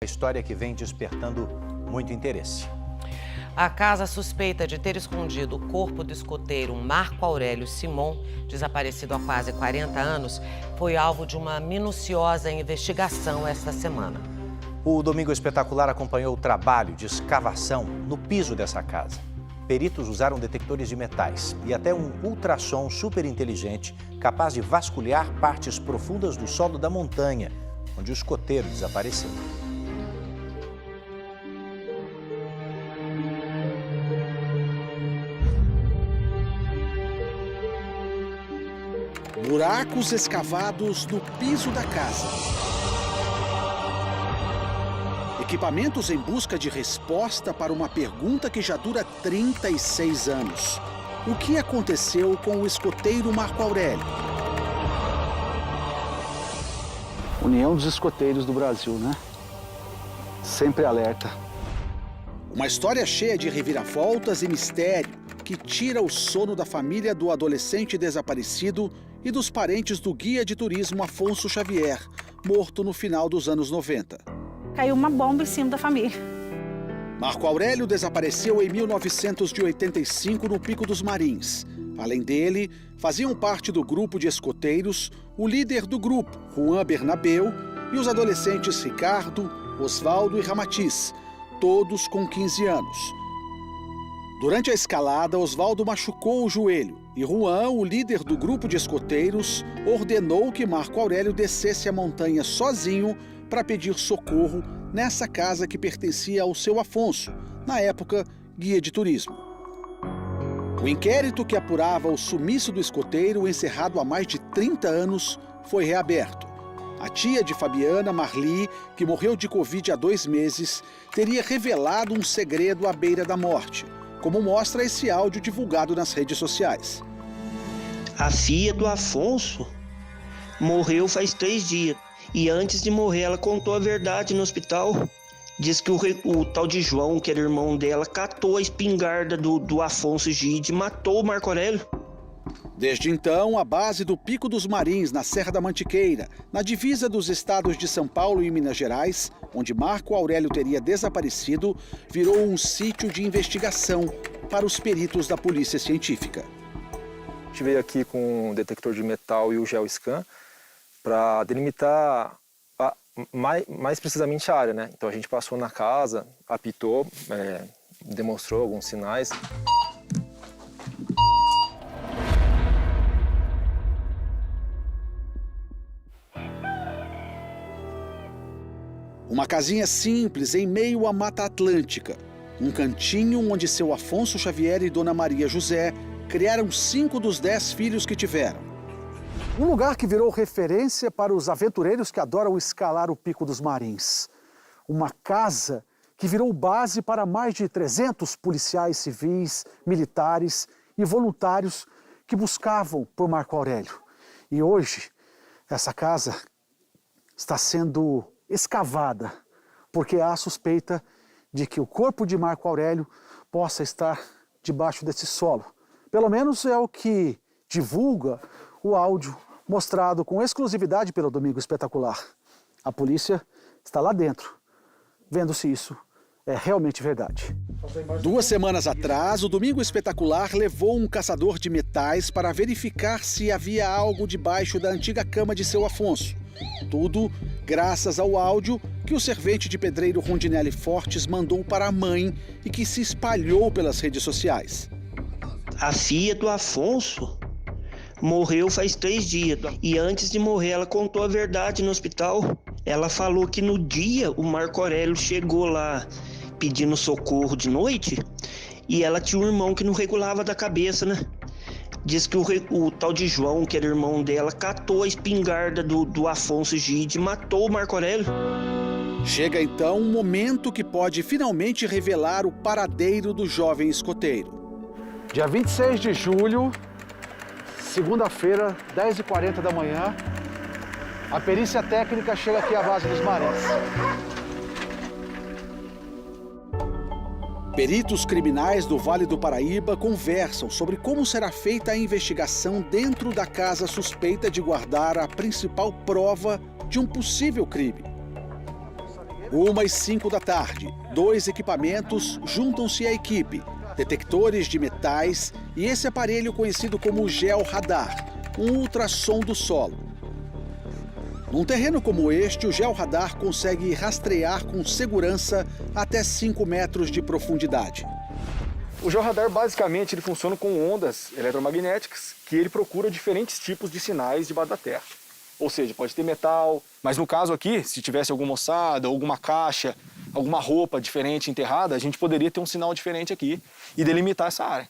História que vem despertando muito interesse. A casa suspeita de ter escondido o corpo do escoteiro Marco Aurélio Simon, desaparecido há quase 40 anos, foi alvo de uma minuciosa investigação esta semana. O Domingo Espetacular acompanhou o trabalho de escavação no piso dessa casa. Peritos usaram detectores de metais e até um ultrassom super inteligente capaz de vasculhar partes profundas do solo da montanha, onde o escoteiro desapareceu. Buracos escavados no piso da casa. Equipamentos em busca de resposta para uma pergunta que já dura 36 anos. O que aconteceu com o escoteiro Marco Aurélio? União dos Escoteiros do Brasil, né? Sempre alerta. Uma história cheia de reviravoltas e mistério que tira o sono da família do adolescente desaparecido e dos parentes do guia de turismo Afonso Xavier, morto no final dos anos 90. Caiu uma bomba em cima da família. Marco Aurélio desapareceu em 1985 no Pico dos Marins. Além dele, faziam parte do grupo de escoteiros o líder do grupo, Juan Bernabeu, e os adolescentes Ricardo, Osvaldo e Ramatiz, todos com 15 anos. Durante a escalada, Osvaldo machucou o joelho e Juan, o líder do grupo de escoteiros, ordenou que Marco Aurélio descesse a montanha sozinho para pedir socorro nessa casa que pertencia ao seu Afonso, na época guia de turismo. O inquérito que apurava o sumiço do escoteiro, encerrado há mais de 30 anos, foi reaberto. A tia de Fabiana, Marli, que morreu de Covid há 2 meses, teria revelado um segredo à beira da morte, como mostra esse áudio divulgado nas redes sociais. A filha do Afonso morreu faz 3 dias. E antes de morrer, ela contou a verdade no hospital. Diz que o tal de João, que era irmão dela, catou a espingarda do Afonso Gide e matou o Marco Aurélio. Desde então, a base do Pico dos Marins, na Serra da Mantiqueira, na divisa dos estados de São Paulo e Minas Gerais, onde Marco Aurélio teria desaparecido, virou um sítio de investigação para os peritos da Polícia Científica. A gente veio aqui com o detector de metal e o GeoScan para delimitar mais precisamente a área, né? Então a gente passou na casa, apitou, demonstrou alguns sinais. Uma casinha simples em meio à Mata Atlântica. Um cantinho onde seu Afonso Xavier e Dona Maria José criaram 5 dos 10 filhos que tiveram. Um lugar que virou referência para os aventureiros que adoram escalar o Pico dos Marins. Uma casa que virou base para mais de 300 policiais civis, militares e voluntários que buscavam por Marco Aurélio. E hoje, essa casa está sendo escavada, porque há suspeita de que o corpo de Marco Aurélio possa estar debaixo desse solo. Pelo menos é o que divulga o áudio mostrado com exclusividade pelo Domingo Espetacular. A polícia está lá dentro, vendo se isso é realmente verdade. 2 semanas atrás, o Domingo Espetacular levou um caçador de metais para verificar se havia algo debaixo da antiga cama de seu Afonso. Tudo graças ao áudio que o servente de pedreiro Rondinelli Fortes mandou para a mãe e que se espalhou pelas redes sociais. A filha do Afonso morreu faz 3 dias. E antes de morrer, ela contou a verdade no hospital. Ela falou que no dia o Marco Aurélio chegou lá pedindo socorro de noite e ela tinha um irmão que não regulava da cabeça, né? Diz que o tal de João, que era irmão dela, catou a espingarda do Afonso Gide e matou o Marco Aurélio. Chega então um momento que pode finalmente revelar o paradeiro do jovem escoteiro. Dia 26 de julho, segunda-feira, 10h40 da manhã, a perícia técnica chega aqui à base dos Marins. Peritos criminais do Vale do Paraíba conversam sobre como será feita a investigação dentro da casa suspeita de guardar a principal prova de um possível crime. 1h05 da tarde, 2 equipamentos juntam-se à equipe. Detectores de metais e esse aparelho conhecido como georradar, um ultrassom do solo. Num terreno como este, o georradar consegue rastrear com segurança até 5 metros de profundidade. O georradar basicamente ele funciona com ondas eletromagnéticas que ele procura diferentes tipos de sinais debaixo da terra. Ou seja, pode ter metal, mas no caso aqui, se tivesse alguma ossada, alguma caixa, alguma roupa diferente enterrada, a gente poderia ter um sinal diferente aqui e delimitar essa área.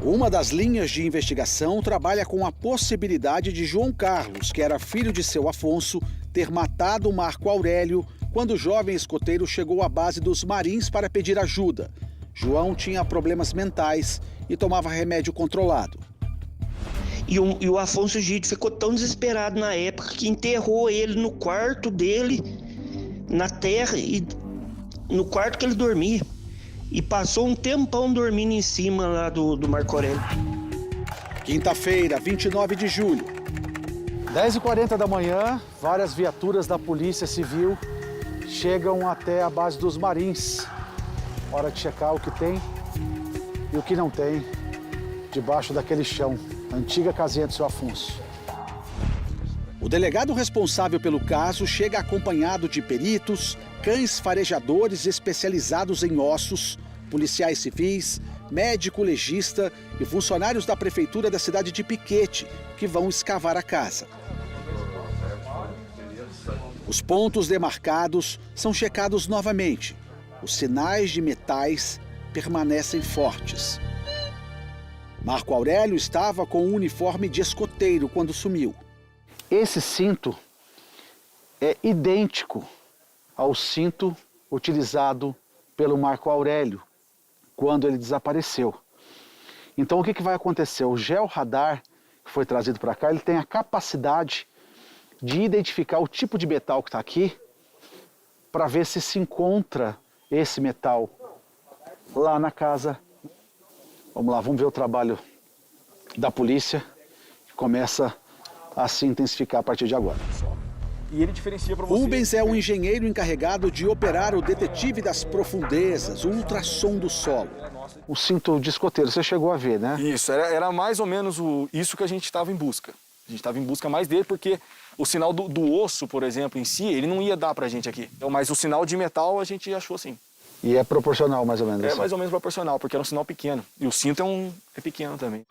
Uma das linhas de investigação trabalha com a possibilidade de João Carlos, que era filho de seu Afonso, ter matado Marco Aurélio quando o jovem escoteiro chegou à base dos Marins para pedir ajuda. João tinha problemas mentais e tomava remédio controlado. E o Afonso Gide ficou tão desesperado na época que enterrou ele no quarto dele, na terra, e no quarto que ele dormia. E passou um tempão dormindo em cima lá do Marco Aurélio. Quinta-feira, 29 de julho. 10h40 da manhã, várias viaturas da Polícia Civil chegam até a base dos Marins. Hora de checar o que tem e o que não tem debaixo daquele chão. Antiga casinha do seu Afonso. O delegado responsável pelo caso chega acompanhado de peritos, cães farejadores especializados em ossos, policiais civis, médico legista e funcionários da prefeitura da cidade de Piquete, que vão escavar a casa. Os pontos demarcados são checados novamente. Os sinais de metais permanecem fortes. Marco Aurélio estava com um uniforme de escoteiro quando sumiu. Esse cinto é idêntico ao cinto utilizado pelo Marco Aurélio quando ele desapareceu. Então o que vai acontecer? O georradar que foi trazido para cá, ele tem a capacidade de identificar o tipo de metal que está aqui para ver se encontra esse metal lá na casa. Vamos lá, vamos ver o trabalho da polícia, que começa a se intensificar a partir de agora. E ele diferencia para você. Rubens é o engenheiro encarregado de operar o detetive das profundezas, o ultrassom do solo. O cinto de escoteiro, você chegou a ver, né? Isso, era mais ou menos isso que a gente estava em busca. A gente estava em busca mais dele porque o sinal do osso, por exemplo, em si, ele não ia dar pra gente aqui. Mas o sinal de metal a gente achou sim. E é proporcional, mais ou menos? É mais ou menos proporcional, porque era um sinal pequeno. E o cinto é pequeno também.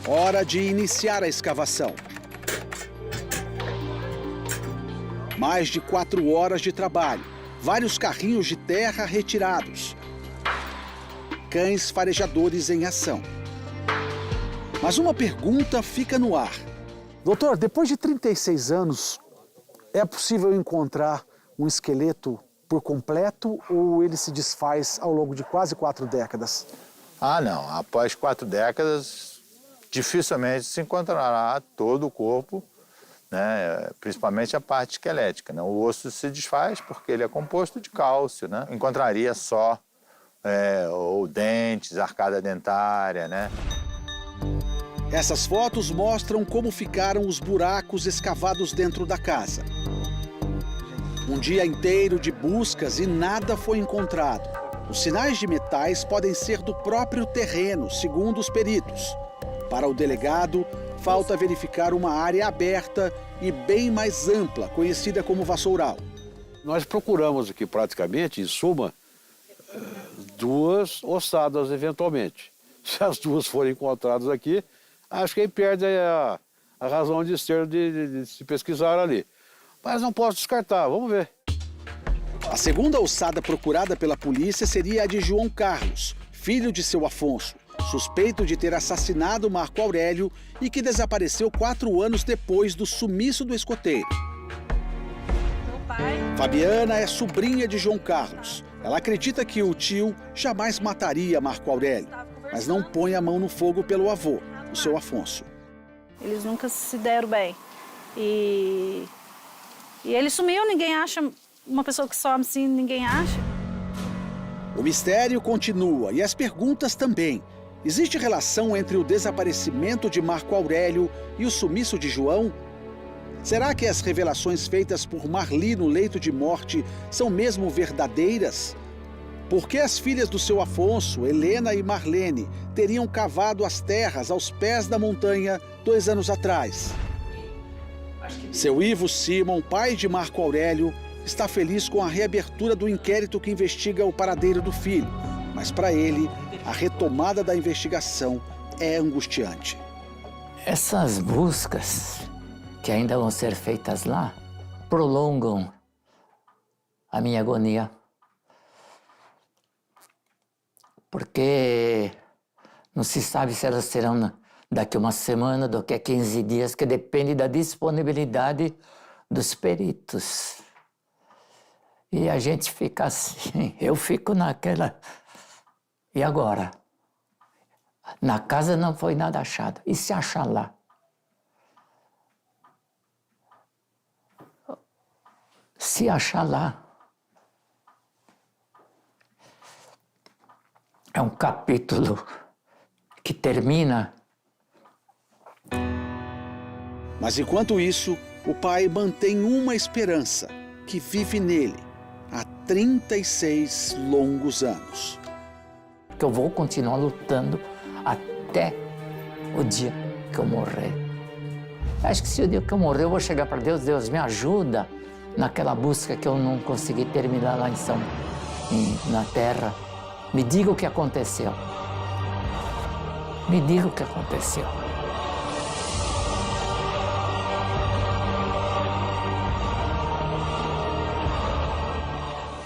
Hora de iniciar a escavação. Mais de 4 horas de trabalho. Vários carrinhos de terra retirados. Cães farejadores em ação. Mas uma pergunta fica no ar. Doutor, depois de 36 anos, é possível encontrar um esqueleto por completo ou ele se desfaz ao longo de quase 4 décadas? Ah, não. Após 4 décadas, dificilmente se encontrará todo o corpo, né? Principalmente a parte esquelética, né? O osso se desfaz porque ele é composto de cálcio, né? Encontraria só ou dentes, arcada dentária, né? Essas fotos mostram como ficaram os buracos escavados dentro da casa. Um dia inteiro de buscas e nada foi encontrado. Os sinais de metais podem ser do próprio terreno, segundo os peritos. Para o delegado, falta verificar uma área aberta e bem mais ampla, conhecida como vassoural. Nós procuramos aqui praticamente, em suma, 2 ossadas eventualmente. Se as 2 forem encontradas aqui, acho que aí perde a razão de ser de se pesquisar ali. Mas não posso descartar, vamos ver. A segunda ossada procurada pela polícia seria a de João Carlos, filho de seu Afonso, suspeito de ter assassinado Marco Aurélio e que desapareceu 4 anos depois do sumiço do escoteiro. Fabiana é sobrinha de João Carlos. Ela acredita que o tio jamais mataria Marco Aurélio, mas não põe a mão no fogo pelo avô, o seu Afonso. Eles nunca se deram bem. E ele sumiu, ninguém acha. Uma pessoa que some assim, ninguém acha. O mistério continua e as perguntas também. Existe relação entre o desaparecimento de Marco Aurélio e o sumiço de João? Será que as revelações feitas por Marli no leito de morte são mesmo verdadeiras? Por que as filhas do seu Afonso, Helena e Marlene, teriam cavado as terras aos pés da montanha 2 anos atrás? Seu Ivo Simon, pai de Marco Aurélio, está feliz com a reabertura do inquérito que investiga o paradeiro do filho. Mas para ele, a retomada da investigação é angustiante. Essas buscas que ainda vão ser feitas lá prolongam a minha agonia. Porque não se sabe se elas serão daqui uma semana, daqui a 15 dias, que depende da disponibilidade dos peritos. E a gente fica assim, eu fico naquela... E agora? Na casa não foi nada achado. E se achar lá? Se achar lá, é um capítulo que termina. Mas enquanto isso, o pai mantém uma esperança que vive nele há 36 longos anos. Que eu vou continuar lutando até o dia que eu morrer. Acho que se o dia que eu morrer eu vou chegar para Deus, Deus me ajuda naquela busca que eu não consegui terminar lá na terra. Me diga o que aconteceu. Me diga o que aconteceu.